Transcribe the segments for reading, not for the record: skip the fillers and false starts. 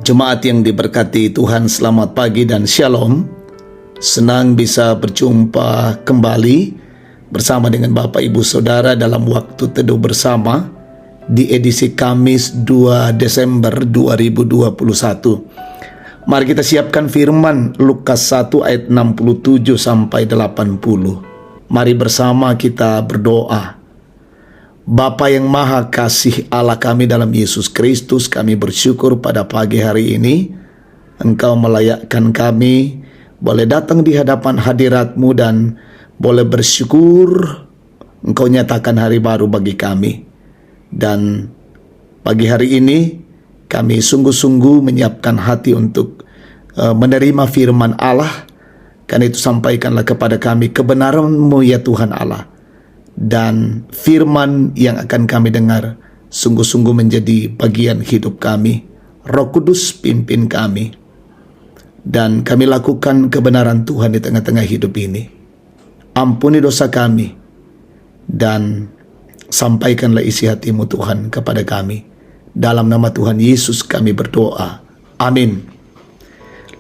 Jemaat yang diberkati Tuhan, selamat pagi dan shalom. Senang bisa berjumpa kembali bersama dengan Bapak Ibu Saudara dalam waktu teduh bersama di edisi Kamis 2 Desember 2021. Mari kita siapkan firman Lukas 1 ayat 67 sampai 80. Mari bersama kita berdoa. Bapa yang Maha Kasih, Allah kami dalam Yesus Kristus, kami bersyukur pada pagi hari ini Engkau melayakkan kami boleh datang di hadapan hadirat-Mu dan boleh bersyukur Engkau nyatakan hari baru bagi kami. Dan pagi hari ini kami sungguh-sungguh menyiapkan hati untuk menerima firman Allah. Karena itu sampaikanlah kepada kami kebenaran-Mu ya Tuhan Allah. Dan firman yang akan kami dengar sungguh-sungguh menjadi bagian hidup kami. Roh Kudus pimpin kami, dan kami lakukan kebenaran Tuhan di tengah-tengah hidup ini. Ampuni dosa kami, dan sampaikanlah isi hati-Mu Tuhan kepada kami. Dalam nama Tuhan Yesus kami berdoa. Amin.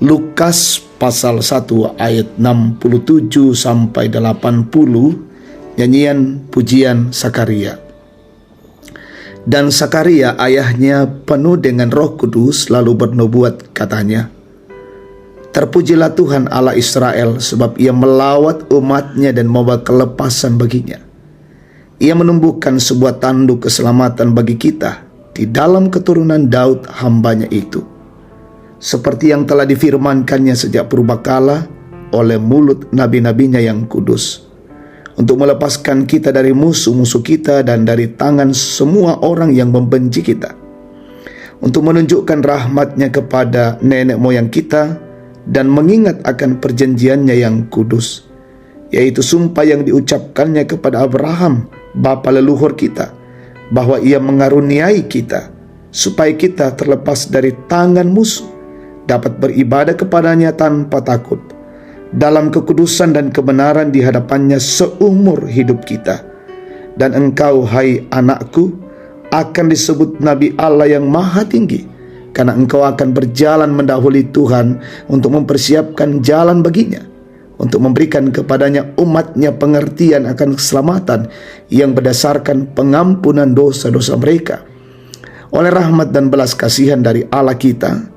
Lukas pasal 1 ayat 67 sampai 80. Nyanyian pujian Sakaria. Dan Sakaria ayahnya penuh dengan Roh Kudus lalu bernubuat, katanya, terpujilah Tuhan Allah Israel, sebab ia melawat umatnya dan membawa kelepasan baginya. Ia menumbuhkan sebuah tanduk keselamatan bagi kita di dalam keturunan Daud hambanya itu, seperti yang telah difirmankannya sejak purbakala oleh mulut nabi-nabinya yang kudus, untuk melepaskan kita dari musuh-musuh kita dan dari tangan semua orang yang membenci kita, untuk menunjukkan rahmat-Nya kepada nenek moyang kita dan mengingat akan perjanjiannya yang kudus, yaitu sumpah yang diucapkannya kepada Abraham bapa leluhur kita, bahwa ia mengaruniai kita supaya kita terlepas dari tangan musuh, dapat beribadah kepadanya tanpa takut dalam kekudusan dan kebenaran di hadapannya seumur hidup kita. Dan engkau, hai anakku, akan disebut Nabi Allah yang Maha Tinggi, karena engkau akan berjalan mendahului Tuhan untuk mempersiapkan jalan baginya, untuk memberikan kepadanya umat-Nya pengertian akan keselamatan yang berdasarkan pengampunan dosa-dosa mereka, oleh rahmat dan belas kasihan dari Allah kita,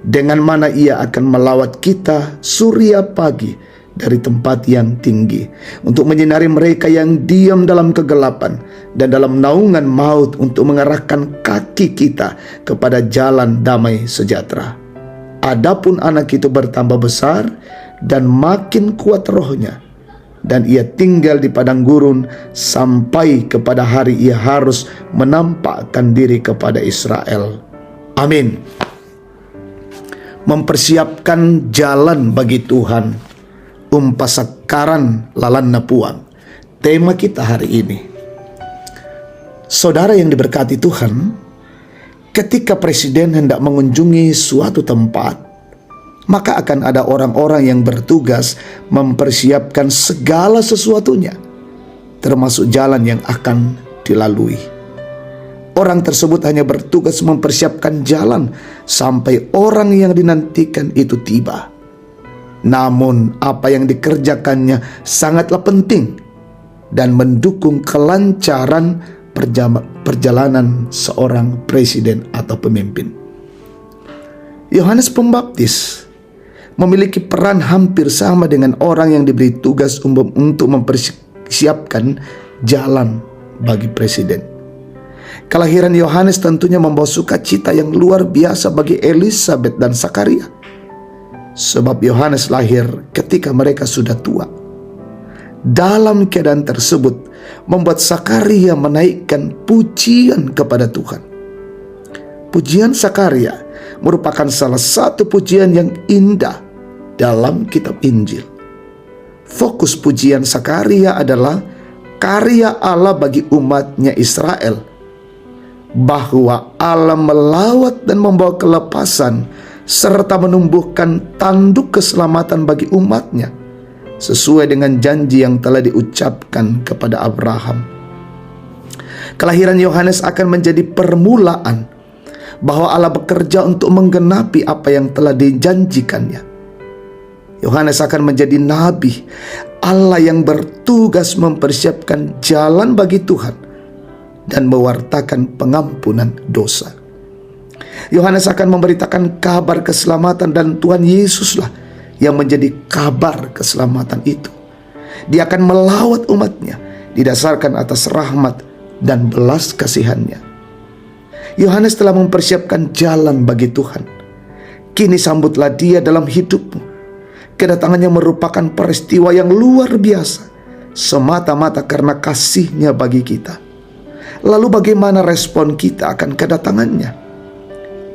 dengan mana ia akan melawat kita surya pagi dari tempat yang tinggi, untuk menyinari mereka yang diam dalam kegelapan dan dalam naungan maut, untuk mengarahkan kaki kita kepada jalan damai sejahtera. Adapun anak itu bertambah besar dan makin kuat rohnya, dan ia tinggal di padang gurun sampai kepada hari ia harus menampakkan diri kepada Israel. Amin. Mempersiapkan jalan bagi Tuhan, umpasakaran lalanna puang, tema kita hari ini. Saudara yang diberkati Tuhan, ketika presiden hendak mengunjungi suatu tempat, maka akan ada orang-orang yang bertugas mempersiapkan segala sesuatunya, termasuk jalan yang akan dilalui. Orang tersebut hanya bertugas mempersiapkan jalan sampai orang yang dinantikan itu tiba. Namun apa yang dikerjakannya sangatlah penting dan mendukung kelancaran perjalanan seorang presiden atau pemimpin. Yohanes Pembaptis memiliki peran hampir sama dengan orang yang diberi tugas untuk mempersiapkan jalan bagi presiden. Kelahiran Yohanes tentunya membawa sukacita yang luar biasa bagi Elisabet dan Sakaria, sebab Yohanes lahir ketika mereka sudah tua. Dalam keadaan tersebut membuat Sakaria menaikkan pujian kepada Tuhan. Pujian Sakaria merupakan salah satu pujian yang indah dalam kitab Injil. Fokus pujian Sakaria adalah karya Allah bagi umat-Nya Israel, bahwa Allah melawat dan membawa kelepasan serta menumbuhkan tanduk keselamatan bagi umat-Nya sesuai dengan janji yang telah diucapkan kepada Abraham. Kelahiran Yohanes akan menjadi permulaan bahwa Allah bekerja untuk menggenapi apa yang telah dijanjikannya. Yohanes akan menjadi nabi Allah yang bertugas mempersiapkan jalan bagi Tuhan dan mewartakan pengampunan dosa. Yohanes akan memberitakan kabar keselamatan, dan Tuhan Yesuslah yang menjadi kabar keselamatan itu. Dia akan melawat umatnya didasarkan atas rahmat dan belas kasihannya. Yohanes telah mempersiapkan jalan bagi Tuhan. Kini sambutlah dia dalam hidupmu. Kedatangannya merupakan peristiwa yang luar biasa, semata-mata karena kasihnya bagi kita. Lalu bagaimana respon kita akan kedatangannya?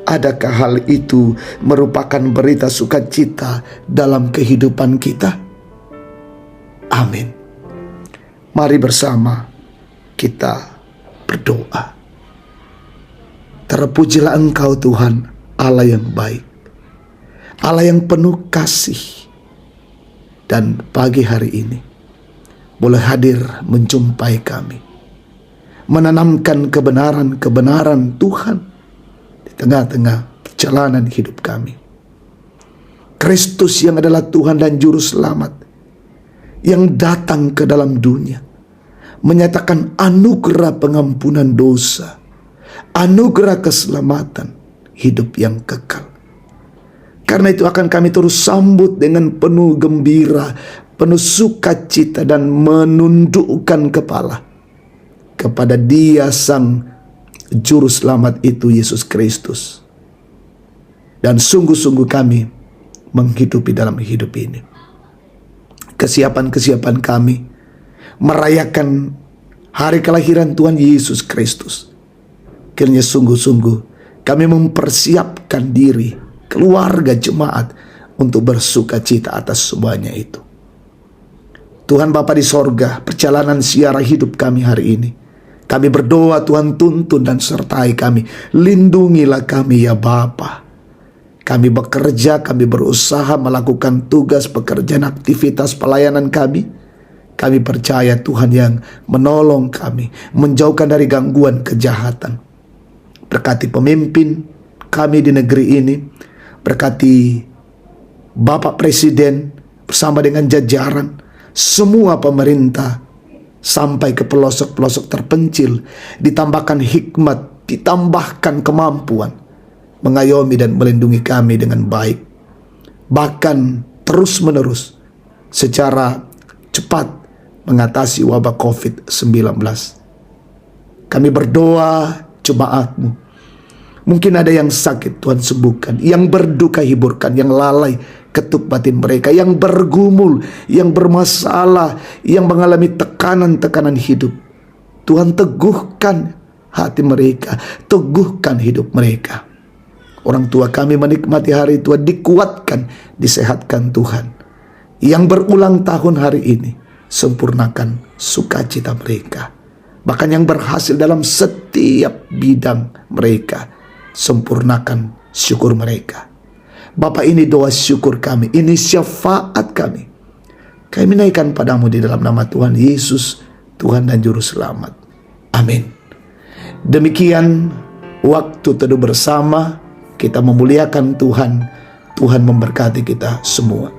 Adakah hal itu merupakan berita sukacita dalam kehidupan kita? Amin. Mari bersama kita berdoa. Terpujilah Engkau Tuhan, Allah yang baik, Allah yang penuh kasih. Dan pagi hari ini boleh hadir menjumpai kami, menanamkan kebenaran-kebenaran Tuhan di tengah-tengah perjalanan hidup kami. Kristus yang adalah Tuhan dan Juru Selamat, yang datang ke dalam dunia, menyatakan anugerah pengampunan dosa, anugerah keselamatan, hidup yang kekal. Karena itu akan kami terus sambut dengan penuh gembira, penuh sukacita, dan menundukkan kepala kepada Dia Sang Juru Selamat itu, Yesus Kristus. Dan sungguh-sungguh kami menghidupi dalam hidup ini. Kesiapan-kesiapan kami merayakan hari kelahiran Tuhan Yesus Kristus. Kiranya sungguh-sungguh kami mempersiapkan diri, keluarga jemaat, untuk bersuka cita atas semuanya itu. Tuhan Bapa di sorga, perjalanan siara hidup kami hari ini, kami berdoa Tuhan tuntun dan sertai kami. Lindungilah kami ya Bapa. Kami bekerja, kami berusaha melakukan tugas, pekerjaan, aktivitas pelayanan kami. Kami percaya Tuhan yang menolong kami, menjauhkan dari gangguan kejahatan. Berkati pemimpin kami di negeri ini, berkati Bapak Presiden bersama dengan jajaran, semua pemerintah sampai ke pelosok-pelosok terpencil, ditambahkan hikmat, ditambahkan kemampuan mengayomi dan melindungi kami dengan baik, bahkan terus-menerus secara cepat mengatasi wabah COVID-19. Kami berdoa jemaat-Mu, mungkin ada yang sakit, Tuhan sembuhkan. Yang berduka hiburkan. Yang lalai ketuk batin mereka. Yang bergumul, yang bermasalah, yang mengalami tekanan-tekanan hidup, Tuhan teguhkan hati mereka, teguhkan hidup mereka. Orang tua kami menikmati hari tua, dikuatkan, disehatkan Tuhan. Yang berulang tahun hari ini, sempurnakan sukacita mereka. Bahkan yang berhasil dalam setiap bidang mereka, sempurnakan syukur mereka. Bapa, ini doa syukur kami, ini syafaat kami. Kami naikkan padamu di dalam nama Tuhan Yesus, Tuhan dan Juru Selamat. Amin. Demikian waktu teduh bersama, kita memuliakan Tuhan. Tuhan memberkati kita semua.